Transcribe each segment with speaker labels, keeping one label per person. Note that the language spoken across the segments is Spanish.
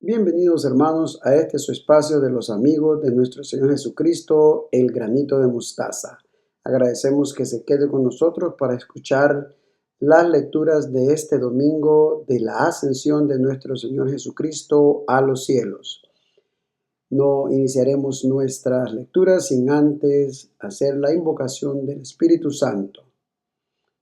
Speaker 1: Bienvenidos hermanos a este su espacio de los amigos de nuestro Señor Jesucristo, el granito de mostaza. Agradecemos que se quede con nosotros para escuchar las lecturas de este domingo de la ascensión de nuestro Señor Jesucristo a los cielos. No iniciaremos nuestras lecturas sin antes hacer la invocación del Espíritu Santo,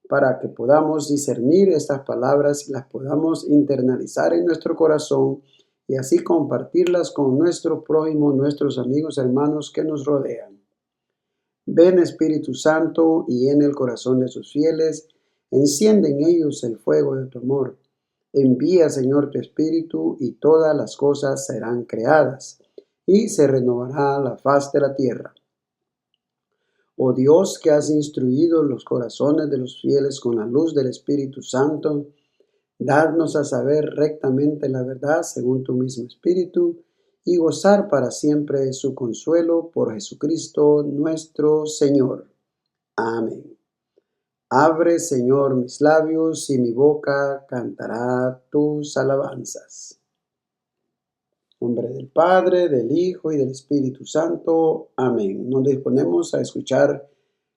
Speaker 1: para que podamos discernir estas palabras y las podamos internalizar en nuestro corazón y así compartirlas con nuestro prójimo, nuestros amigos, hermanos que nos rodean. Ven Espíritu Santo y en el corazón de sus fieles, enciende en ellos el fuego de tu amor. Envía, Señor, tu Espíritu y todas las cosas serán creadas y se renovará la faz de la tierra. Oh Dios, que has instruido los corazones de los fieles con la luz del Espíritu Santo, dadnos a saber rectamente la verdad según tu mismo Espíritu y gozar para siempre de su consuelo por Jesucristo nuestro Señor. Amén. Abre, Señor, mis labios y mi boca cantará tus alabanzas. En nombre del Padre, del Hijo y del Espíritu Santo. Amén. Nos disponemos a escuchar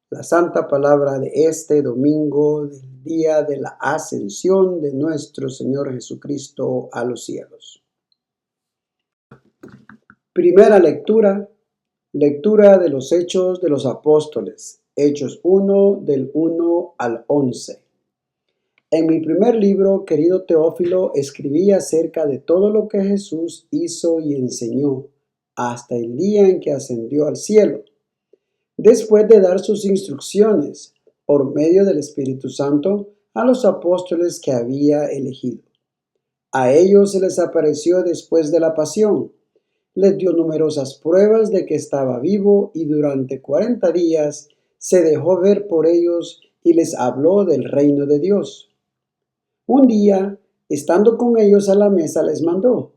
Speaker 1: la santa palabra de este domingo del día de la ascensión de nuestro Señor Jesucristo a los cielos. Primera lectura, lectura de los Hechos de los Apóstoles, Hechos 1 del 1 al 11. En mi primer libro, querido Teófilo, escribí acerca de todo lo que Jesús hizo y enseñó hasta el día en que ascendió al cielo, después de dar sus instrucciones por medio del Espíritu Santo a los apóstoles que había elegido. A ellos se les apareció después de la pasión, les dio numerosas pruebas de que estaba vivo y durante 40 días se dejó ver por ellos y les habló del reino de Dios. Un día, estando con ellos a la mesa, les mandó: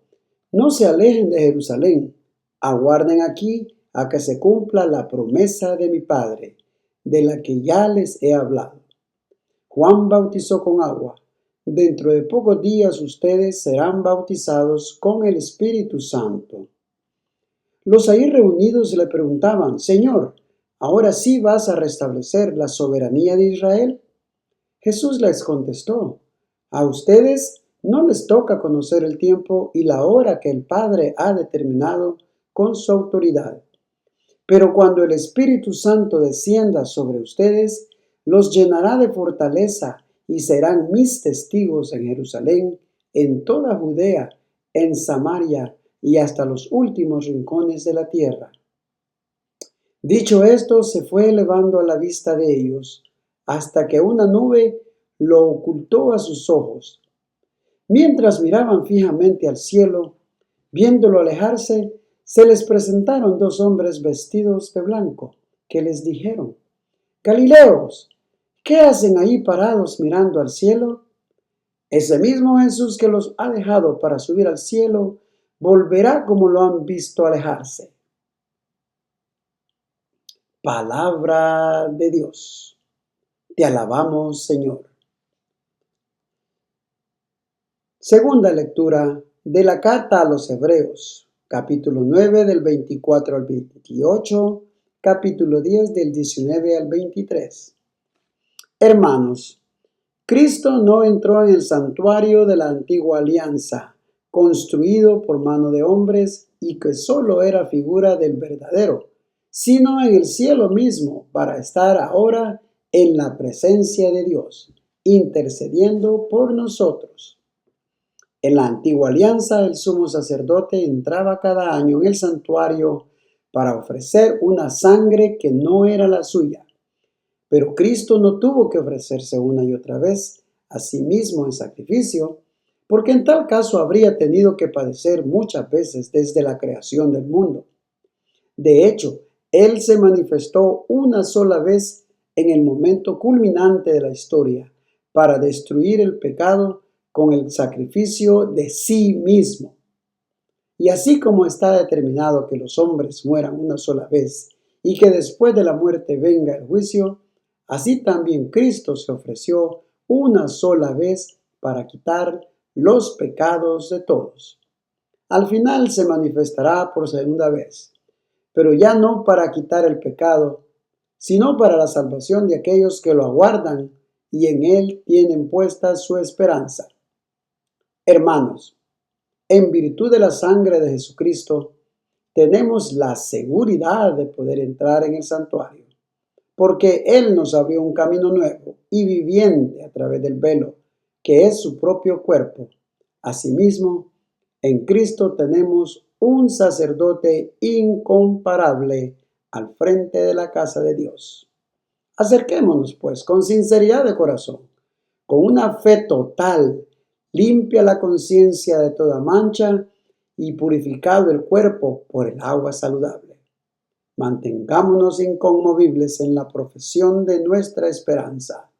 Speaker 1: no se alejen de Jerusalén, aguarden aquí a que se cumpla la promesa de mi Padre, de la que ya les he hablado. Juan bautizó con agua. Dentro de pocos días ustedes serán bautizados con el Espíritu Santo. Los ahí reunidos le preguntaban: Señor, ¿ahora sí vas a restablecer la soberanía de Israel? Jesús les contestó: a ustedes no les toca conocer el tiempo y la hora que el Padre ha determinado con su autoridad. Pero cuando el Espíritu Santo descienda sobre ustedes, los llenará de fortaleza y serán mis testigos en Jerusalén, en toda Judea, en Samaria y hasta los últimos rincones de la tierra. Dicho esto, se fue elevando a la vista de ellos, hasta que una nube lo ocultó a sus ojos. Mientras miraban fijamente al cielo, viéndolo alejarse, se les presentaron dos hombres vestidos de blanco, que les dijeron: Galileos, ¿qué hacen ahí parados mirando al cielo? Ese mismo Jesús que los ha dejado para subir al cielo, volverá como lo han visto alejarse. Palabra de Dios. Te alabamos, Señor. Segunda lectura de la carta a los Hebreos, capítulo 9 del 24 al 28, capítulo 10 del 19 al 23. Hermanos, Cristo no entró en el santuario de la antigua alianza, construido por mano de hombres y que solo era figura del verdadero, sino en el cielo mismo, para estar ahora en la presencia de Dios, intercediendo por nosotros. En la antigua alianza, el sumo sacerdote entraba cada año en el santuario para ofrecer una sangre que no era la suya. Pero Cristo no tuvo que ofrecerse una y otra vez a sí mismo en sacrificio, porque en tal caso habría tenido que padecer muchas veces desde la creación del mundo. De hecho, Él se manifestó una sola vez en el momento culminante de la historia para destruir el pecado con el sacrificio de sí mismo. Y así como está determinado que los hombres mueran una sola vez y que después de la muerte venga el juicio, así también Cristo se ofreció una sola vez para quitar los pecados de todos. Al final se manifestará por segunda vez, pero ya no para quitar el pecado, sino para la salvación de aquellos que lo aguardan y en él tienen puesta su esperanza. Hermanos, en virtud de la sangre de Jesucristo, tenemos la seguridad de poder entrar en el santuario, porque Él nos abrió un camino nuevo y viviente a través del velo, que es su propio cuerpo. Asimismo, en Cristo tenemos un sacerdote incomparable al frente de la casa de Dios. Acerquémonos, pues, con sinceridad de corazón, con una fe total, limpia la conciencia de toda mancha y purificado el cuerpo por el agua saludable. Mantengámonos inconmovibles en la profesión de nuestra esperanza,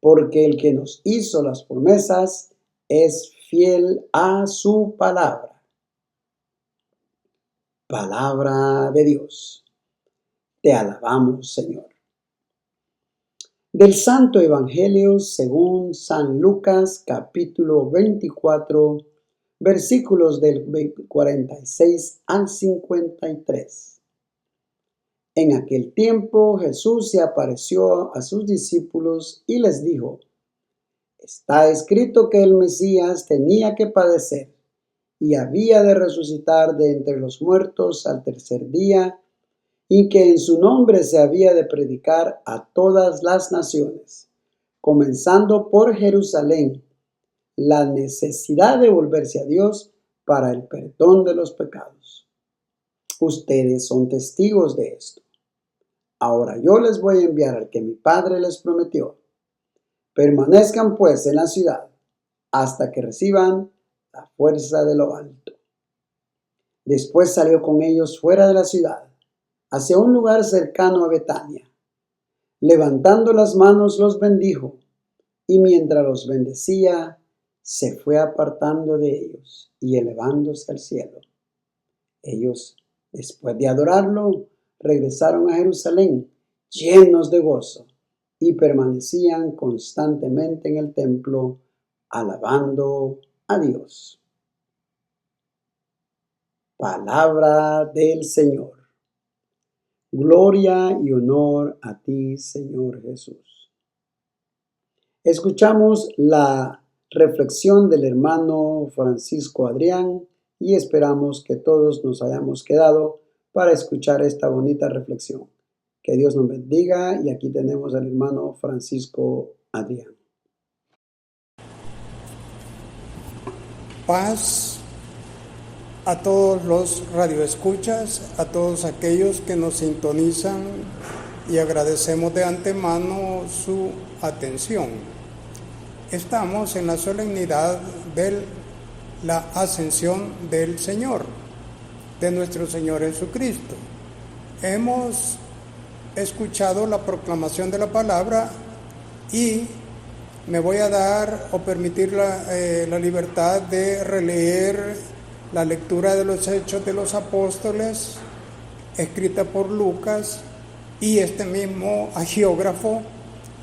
Speaker 1: porque el que nos hizo las promesas es fiel a su palabra. Palabra de Dios. Te alabamos, Señor. Del Santo Evangelio según San Lucas, capítulo 24, versículos del 46 al 53. En aquel tiempo Jesús se apareció a sus discípulos y les dijo: Está escrito que el Mesías tenía que padecer y había de resucitar de entre los muertos al tercer día, y que en su nombre se había de predicar a todas las naciones, comenzando por Jerusalén, la necesidad de volverse a Dios para el perdón de los pecados. Ustedes son testigos de esto. Ahora yo les voy a enviar al que mi Padre les prometió. Permanezcan pues en la ciudad hasta que reciban la fuerza de lo alto. Después salió con ellos fuera de la ciudad, hacia un lugar cercano a Betania. Levantando las manos los bendijo, y mientras los bendecía, se fue apartando de ellos y elevándose al cielo. Ellos, después de adorarlo, regresaron a Jerusalén llenos de gozo y permanecían constantemente en el templo, alabando a Dios. Palabra del Señor. Gloria y honor a ti, Señor Jesús. Escuchamos la reflexión del hermano Francisco Adrián y esperamos que todos nos hayamos quedado para escuchar esta bonita reflexión. Que Dios nos bendiga, y aquí tenemos al hermano Francisco Adrián.
Speaker 2: Paz a todos los radioescuchas, a todos aquellos que nos sintonizan, y agradecemos de antemano su atención. Estamos en la solemnidad de la ascensión del Señor, de nuestro Señor Jesucristo. Hemos escuchado la proclamación de la palabra y me voy a dar o permitir la libertad de releer la lectura de los Hechos de los Apóstoles, escrita por Lucas, y este mismo agiógrafo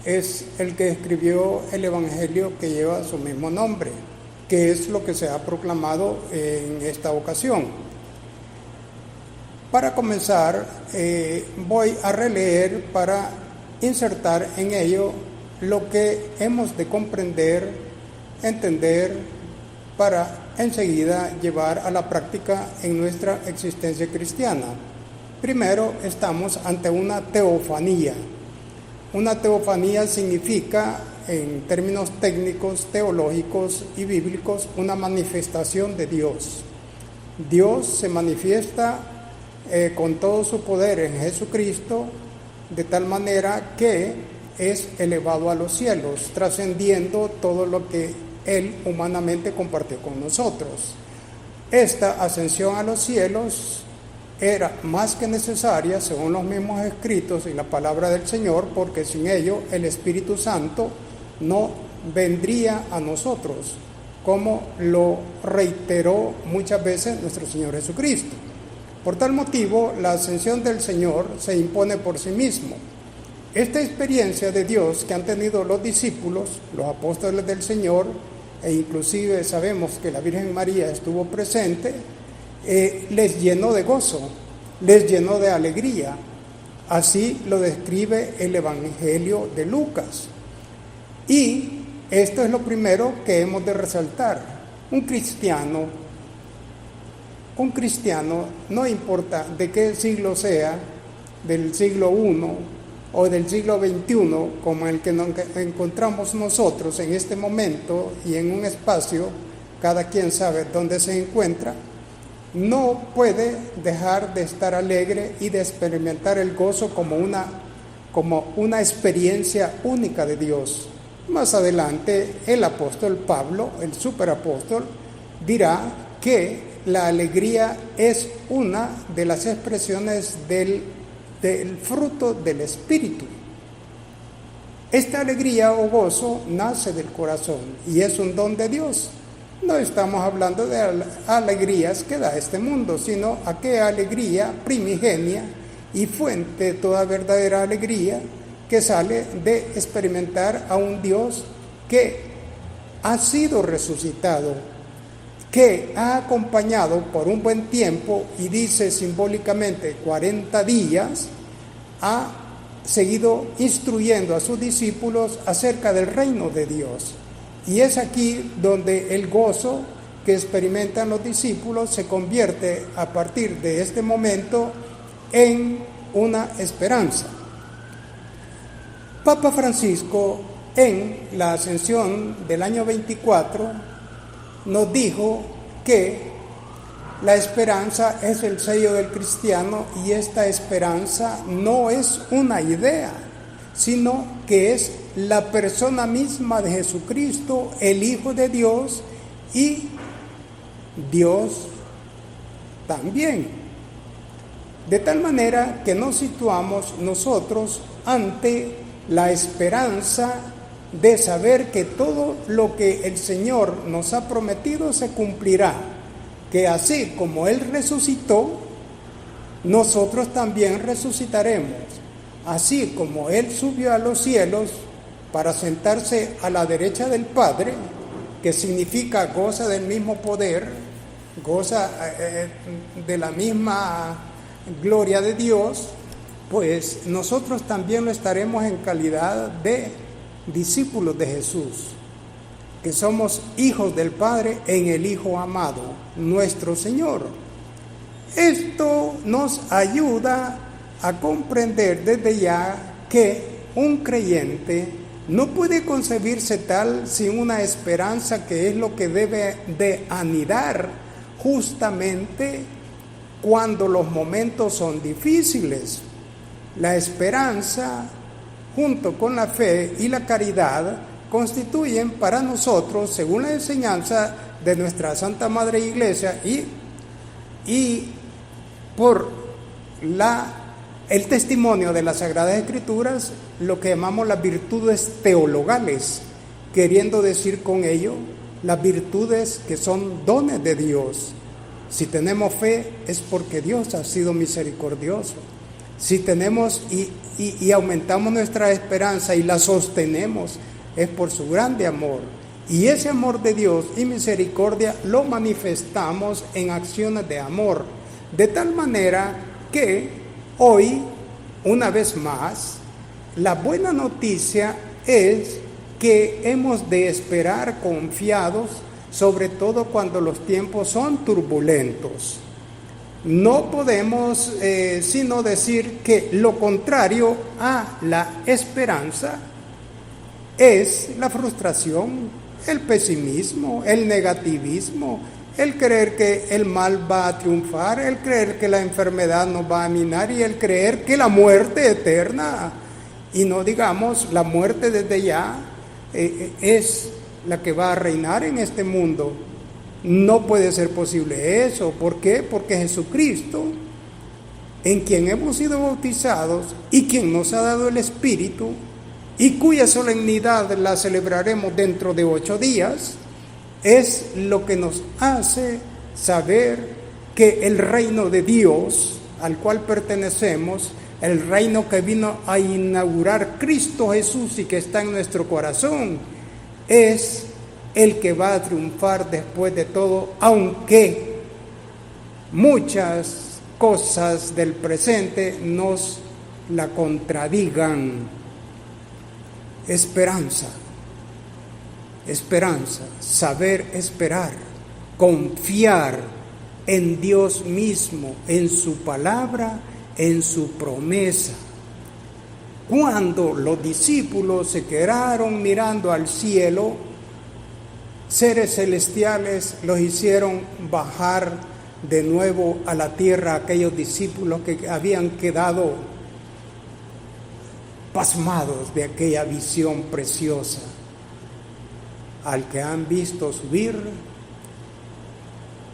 Speaker 2: es el que escribió el Evangelio que lleva su mismo nombre, que es lo que se ha proclamado en esta ocasión. Para comenzar, voy a releer para insertar en ello lo que hemos de comprender, entender, para enseguida llevar a la práctica en nuestra existencia cristiana. Primero, estamos ante una teofanía. Una teofanía significa, en términos técnicos, teológicos y bíblicos, una manifestación de Dios. Dios se manifiesta con todo su poder en Jesucristo, de tal manera que es elevado a los cielos, trascendiendo todo lo que Él humanamente compartió con nosotros. Esta ascensión a los cielos era más que necesaria, según los mismos escritos y la palabra del Señor, porque sin ello el Espíritu Santo no vendría a nosotros, como lo reiteró muchas veces nuestro Señor Jesucristo. Por tal motivo, la ascensión del Señor se impone por sí mismo. Esta experiencia de Dios que han tenido los discípulos, los apóstoles del Señor, e inclusive sabemos que la Virgen María estuvo presente, les llenó de gozo, les llenó de alegría. Así lo describe el Evangelio de Lucas. Y esto es lo primero que hemos de resaltar. Un cristiano, no importa de qué siglo sea, del siglo I o del siglo XXI, como el que nos encontramos nosotros en este momento y en un espacio, cada quien sabe dónde se encuentra, no puede dejar de estar alegre y de experimentar el gozo como una experiencia única de Dios. Más adelante el apóstol Pablo, el superapóstol, dirá que la alegría es una de las expresiones del fruto del Espíritu. Esta alegría o gozo nace del corazón y es un don de Dios. No estamos hablando de alegrías que da este mundo, sino aquella alegría primigenia y fuente de toda verdadera alegría que sale de experimentar a un Dios que ha sido resucitado, que ha acompañado por un buen tiempo, y dice simbólicamente 40 días, ha seguido instruyendo a sus discípulos acerca del reino de Dios. Y es aquí donde el gozo que experimentan los discípulos se convierte a partir de este momento en una esperanza. Papa Francisco, en la ascensión del año 24, nos dijo que la esperanza es el sello del cristiano, y esta esperanza no es una idea, sino que es la persona misma de Jesucristo, el Hijo de Dios, y Dios también. De tal manera que nos situamos nosotros ante la esperanza de saber que todo lo que el Señor nos ha prometido se cumplirá, que así como Él resucitó, nosotros también resucitaremos, así como Él subió a los cielos para sentarse a la derecha del Padre, que significa goza del mismo poder, goza de la misma gloria de Dios, pues nosotros también lo estaremos en calidad de discípulos de Jesús, que somos hijos del Padre en el Hijo amado, nuestro Señor. Esto nos ayuda a comprender desde ya que un creyente no puede concebirse tal sin una esperanza, que es lo que debe de anidar justamente cuando los momentos son difíciles. La esperanza, junto con la fe y la caridad, constituyen para nosotros, según la enseñanza de nuestra Santa Madre Iglesia y por el testimonio de las Sagradas Escrituras, lo que llamamos las virtudes teologales, queriendo decir con ello las virtudes que son dones de Dios. Si tenemos fe es porque Dios ha sido misericordioso. Si tenemos y aumentamos nuestra esperanza y la sostenemos, es por su grande amor. Y ese amor de Dios y misericordia lo manifestamos en acciones de amor. De tal manera que hoy, una vez más, la buena noticia es que hemos de esperar confiados, sobre todo cuando los tiempos son turbulentos. No podemos sino decir que lo contrario a la esperanza es la frustración, el pesimismo, el negativismo, el creer que el mal va a triunfar, el creer que la enfermedad nos va a minar y el creer que la muerte eterna, y no digamos la muerte desde ya, es la que va a reinar en este mundo. No puede ser posible eso. ¿Por qué? Porque Jesucristo, en quien hemos sido bautizados y quien nos ha dado el Espíritu, y cuya solemnidad la celebraremos dentro de 8 días, es lo que nos hace saber que el reino de Dios, al cual pertenecemos, el reino que vino a inaugurar Cristo Jesús y que está en nuestro corazón, es el que va a triunfar después de todo, aunque muchas cosas del presente nos la contradigan. Esperanza, saber esperar, confiar en Dios mismo, en su palabra, en su promesa. Cuando los discípulos se quedaron mirando al cielo, seres celestiales los hicieron bajar de nuevo a la tierra, aquellos discípulos que habían quedado pasmados de aquella visión preciosa. Al que han visto subir,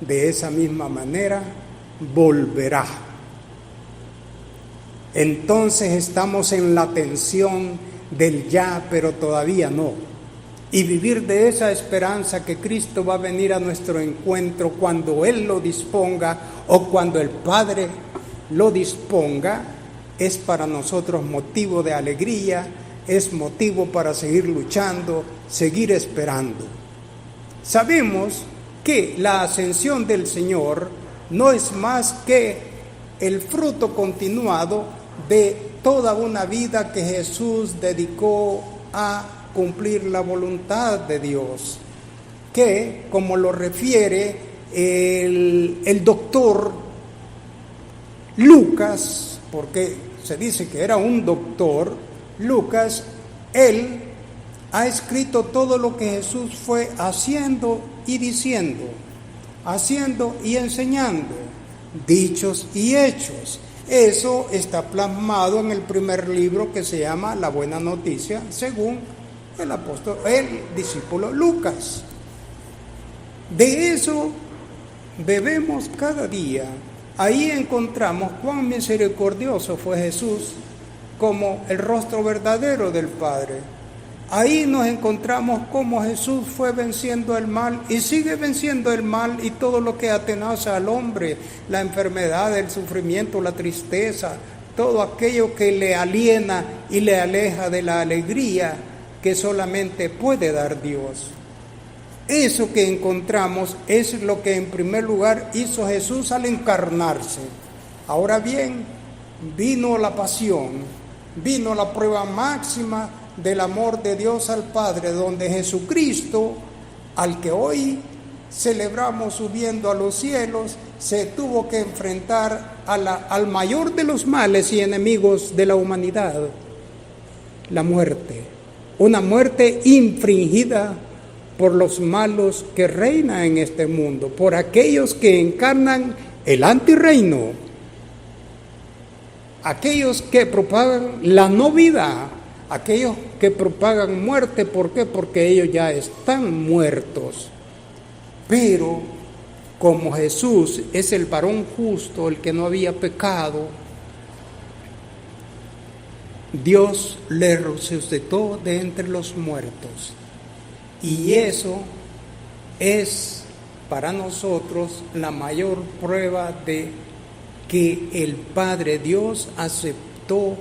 Speaker 2: de esa misma manera volverá. Entonces estamos en la tensión del ya, pero todavía no. Y vivir de esa esperanza que Cristo va a venir a nuestro encuentro cuando Él lo disponga o cuando el Padre lo disponga, es para nosotros motivo de alegría, es motivo para seguir luchando, seguir esperando. Sabemos que la ascensión del Señor no es más que el fruto continuado de toda una vida que Jesús dedicó a cumplir la voluntad de Dios, que, como lo refiere el doctor Lucas, porque se dice que era un doctor, Lucas, él ha escrito todo lo que Jesús fue haciendo y diciendo, haciendo y enseñando, dichos y hechos. Eso está plasmado en el primer libro que se llama La Buena Noticia, según el discípulo Lucas. De eso bebemos cada día. Ahí encontramos cuán misericordioso fue Jesús como el rostro verdadero del Padre. Ahí nos encontramos cómo Jesús fue venciendo el mal y sigue venciendo el mal y todo lo que atenaza al hombre, la enfermedad, el sufrimiento, la tristeza, todo aquello que le aliena y le aleja de la alegría que solamente puede dar Dios. Eso que encontramos es lo que en primer lugar hizo Jesús al encarnarse. Ahora bien, vino la pasión, vino la prueba máxima del amor de Dios al Padre, donde Jesucristo, al que hoy celebramos subiendo a los cielos, se tuvo que enfrentar al mayor de los males y enemigos de la humanidad, la muerte. Una muerte infringida por los malos que reinan en este mundo, por aquellos que encarnan el antirreino, aquellos que propagan la no vida, aquellos que propagan muerte. ¿Por qué? Porque ellos ya están muertos. Pero como Jesús es el varón justo, el que no había pecado, Dios le resucitó de entre los muertos. Y eso es para nosotros la mayor prueba de que el Padre Dios aceptó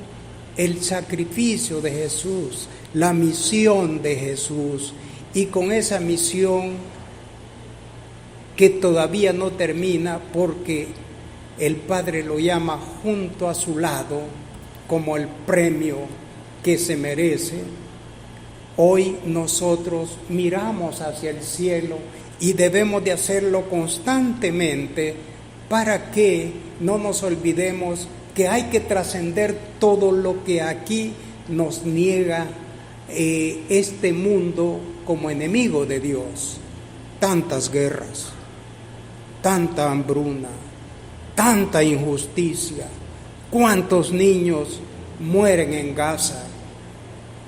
Speaker 2: el sacrificio de Jesús, la misión de Jesús, y con esa misión que todavía no termina, porque el Padre lo llama junto a su lado como el premio que se merece. Hoy nosotros miramos hacia el cielo y debemos de hacerlo constantemente para que no nos olvidemos que hay que trascender todo lo que aquí nos niega este mundo como enemigo de Dios. Tantas guerras, tanta hambruna, tanta injusticia, cuántos niños mueren en Gaza,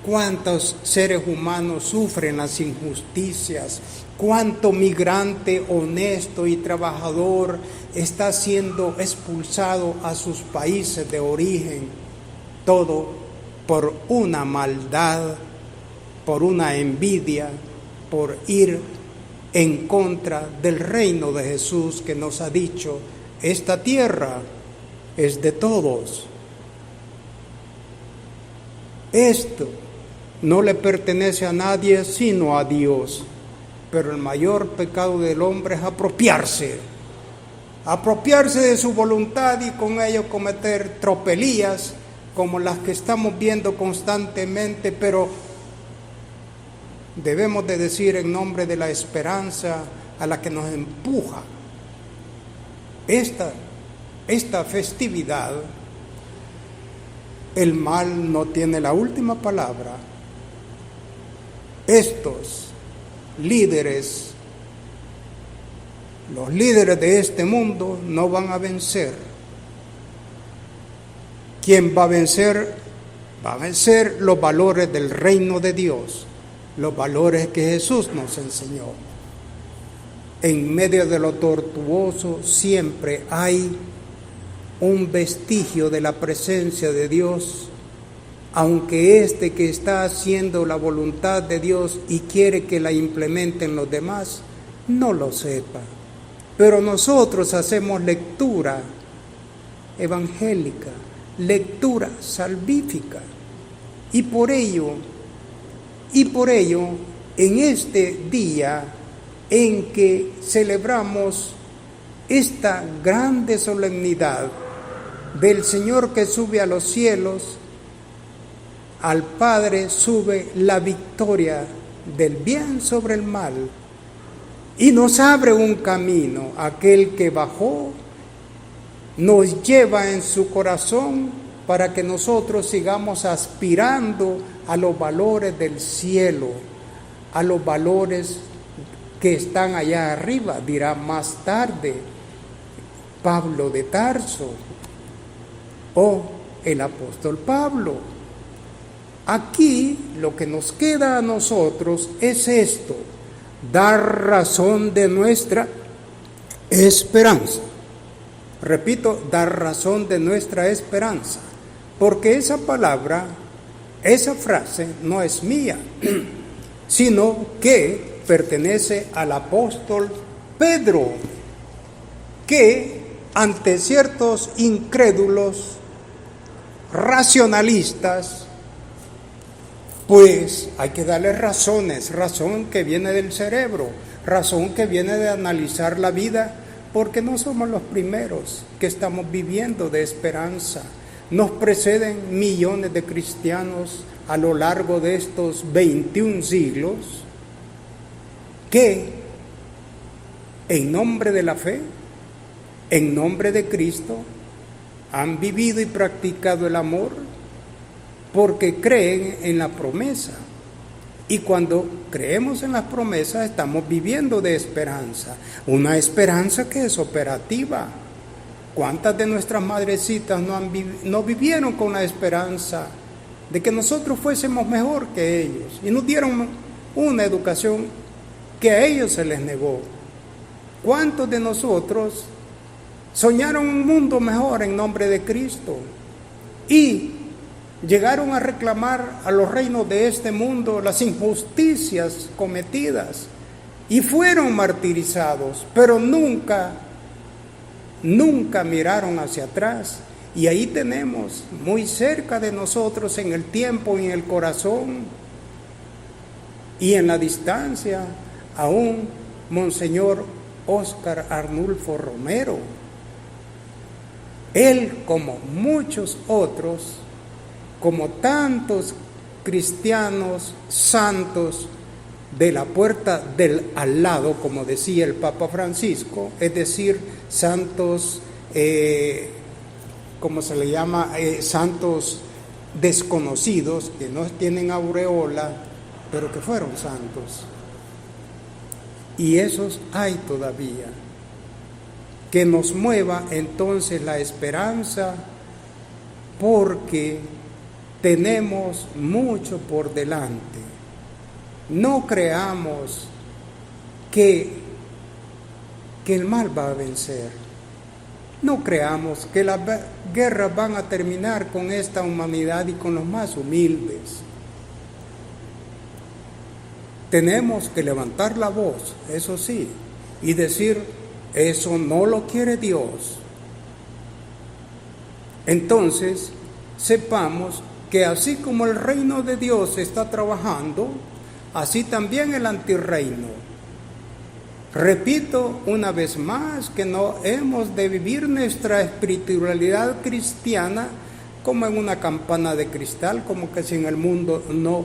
Speaker 2: cuántos seres humanos sufren las injusticias, cuánto migrante honesto y trabajador está siendo expulsado a sus países de origen, todo por una maldad, por una envidia, por ir en contra del reino de Jesús, que nos ha dicho: esta tierra es de todos. Esto no le pertenece a nadie sino a Dios. Pero el mayor pecado del hombre es apropiarse apropiarse de su voluntad y con ello cometer tropelías como las que estamos viendo constantemente, pero debemos de decir en nombre de la esperanza a la que nos empuja esta festividad, el mal no tiene la última palabra. Estos líderes, los líderes de este mundo no van a vencer. ¿Quién va a vencer? Va a vencer los valores del reino de Dios, los valores que Jesús nos enseñó. En medio de lo tortuoso siempre hay un vestigio de la presencia de Dios, aunque este que está haciendo la voluntad de Dios y quiere que la implementen los demás, no lo sepa. Pero nosotros hacemos lectura evangélica, lectura salvífica, y por ello, en este día en que celebramos esta grande solemnidad del Señor que sube a los cielos, al Padre sube la victoria del bien sobre el mal y nos abre un camino. Aquel que bajó nos lleva en su corazón para que nosotros sigamos aspirando a los valores del cielo, a los valores que están allá arriba, dirá más tarde Pablo de Tarso o el apóstol Pablo. Aquí lo que nos queda a nosotros es esto: dar razón de nuestra esperanza. Repito, dar razón de nuestra esperanza, porque esa palabra, esa frase no es mía, sino que pertenece al apóstol Pedro, que ante ciertos incrédulos racionalistas, pues hay que darles razones, razón que viene del cerebro, razón que viene de analizar la vida, porque no somos los primeros que estamos viviendo de esperanza. Nos preceden millones de cristianos a lo largo de estos 21 siglos que, en nombre de la fe, en nombre de Cristo, han vivido y practicado el amor porque creen en la promesa. Y cuando creemos en las promesas estamos viviendo de esperanza, una esperanza que es operativa. ¿Cuántas de nuestras madrecitas no vivieron con la esperanza de que nosotros fuésemos mejor que ellos y nos dieron una educación que a ellos se les negó? ¿Cuántos de nosotros soñaron un mundo mejor en nombre de Cristo y llegaron a reclamar a los reinos de este mundo las injusticias cometidas y fueron martirizados, pero nunca miraron hacia atrás? Y ahí tenemos muy cerca de nosotros, en el tiempo y en el corazón y en la distancia, a un Monseñor Óscar Arnulfo Romero. Él, como muchos otros, como tantos cristianos santos de la puerta del al lado, como decía el Papa Francisco, es decir, santos, ¿cómo se le llama? Santos desconocidos, que no tienen aureola, pero que fueron santos. Y esos hay todavía. Que nos mueva entonces la esperanza, porque tenemos mucho por delante. No creamos que el mal va a vencer. No creamos que las guerras van a terminar con esta humanidad y con los más humildes. Tenemos que levantar la voz, eso sí, y decir: eso no lo quiere Dios. Entonces, sepamos que así como el reino de Dios está trabajando, así también el antirreino. Repito una vez más que no hemos de vivir nuestra espiritualidad cristiana como en una campana de cristal, como que si en el mundo no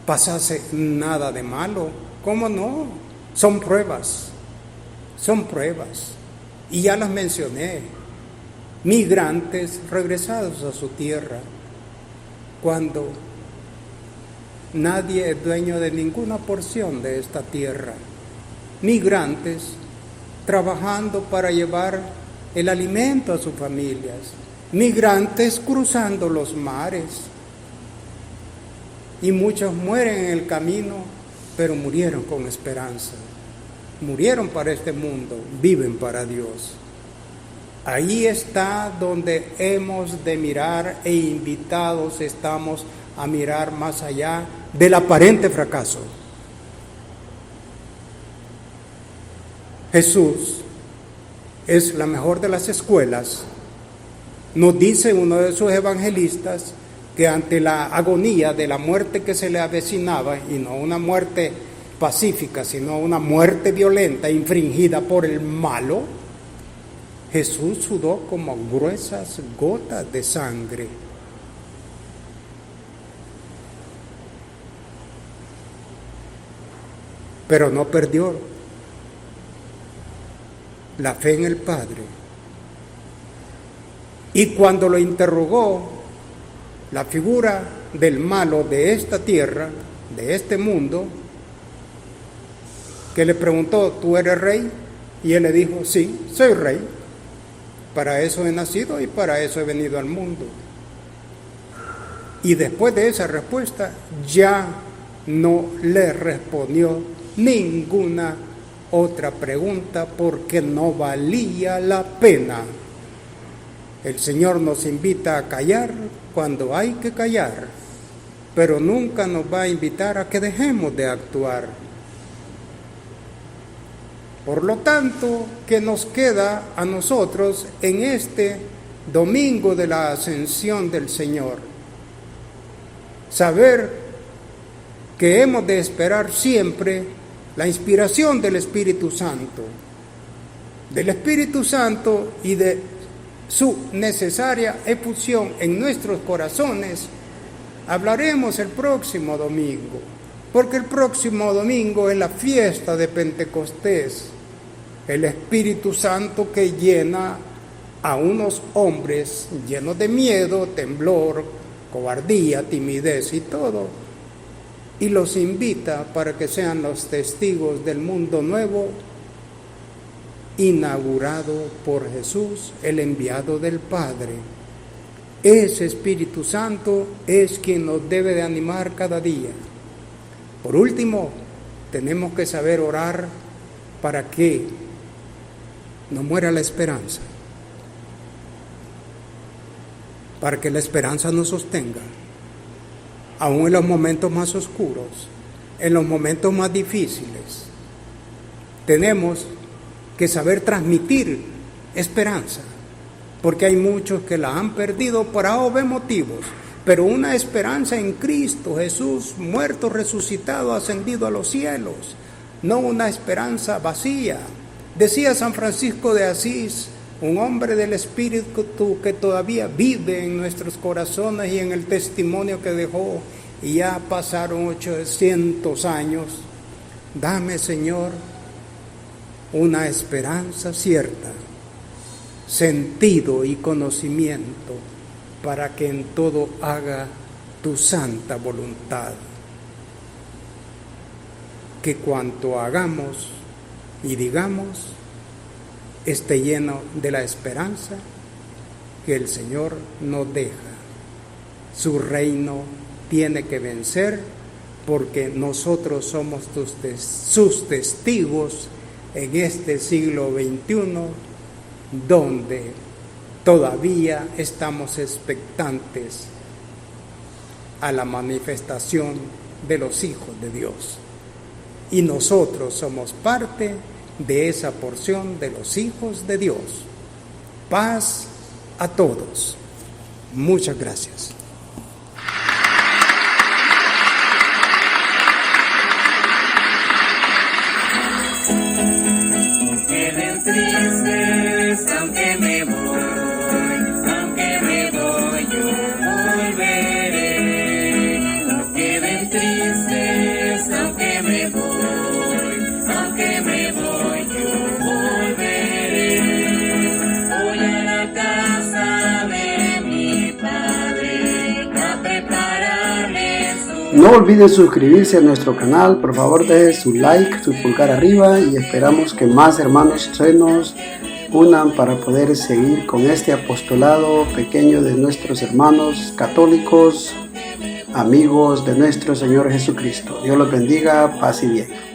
Speaker 2: pasase nada de malo. ¿Cómo no? Son pruebas, y ya las mencioné. Migrantes regresados a su tierra, cuando nadie es dueño de ninguna porción de esta tierra. Migrantes trabajando para llevar el alimento a sus familias. Migrantes cruzando los mares. Y muchos mueren en el camino, pero murieron con esperanza. Murieron para este mundo, viven para Dios. Ahí está donde hemos de mirar, e invitados estamos a mirar más allá del aparente fracaso. Jesús es la mejor de las escuelas. Nos dice uno de sus evangelistas que ante la agonía de la muerte que se le avecinaba, y no una muerte pacífica, sino una muerte violenta infringida por el malo, Jesús sudó como gruesas gotas de sangre. Pero no perdió la fe en el Padre. Y cuando lo interrogó la figura del malo de esta tierra, de este mundo, que le preguntó, ¿tú eres rey? Y él le dijo, sí, soy rey. Para eso he nacido y para eso he venido al mundo. Y después de esa respuesta ya no le respondió ninguna otra pregunta, porque no valía la pena. El Señor nos invita a callar cuando hay que callar, pero nunca nos va a invitar a que dejemos de actuar. Por lo tanto, ¿qué nos queda a nosotros en este domingo de la ascensión del Señor? Saber que hemos de esperar siempre la inspiración del Espíritu Santo y de su necesaria efusión en nuestros corazones. Hablaremos el próximo domingo, porque el próximo domingo es la fiesta de Pentecostés, el Espíritu Santo que llena a unos hombres llenos de miedo, temblor, cobardía, timidez y todo, y los invita para que sean los testigos del mundo nuevo inaugurado por Jesús, el enviado del Padre. Ese Espíritu Santo es quien nos debe de animar cada día. Por último, tenemos que saber orar para que no muera la esperanza, para que la esperanza nos sostenga, aún en los momentos más oscuros, en los momentos más difíciles. Tenemos que saber transmitir esperanza, porque hay muchos que la han perdido por A o B motivos, pero una esperanza en Cristo Jesús, muerto, resucitado, ascendido a los cielos, no una esperanza vacía. Decía San Francisco de Asís, un hombre del Espíritu que todavía vive en nuestros corazones y en el testimonio que dejó, y ya pasaron 800 años. Dame, Señor, una esperanza cierta, sentido y conocimiento, para que en todo haga tu santa voluntad. Que cuanto hagamos y digamos esté lleno de la esperanza que el Señor nos deja. Su reino tiene que vencer, porque nosotros somos sus testigos en este siglo XXI, donde todavía estamos expectantes a la manifestación de los hijos de Dios. Y nosotros somos parte de esa porción de los hijos de Dios. Paz a todos. Muchas gracias.
Speaker 1: No olviden suscribirse a nuestro canal, por favor dejen su like, su pulgar arriba y esperamos que más hermanos se nos unan para poder seguir con este apostolado pequeño de nuestros hermanos católicos, amigos de nuestro Señor Jesucristo. Dios los bendiga, paz y bien.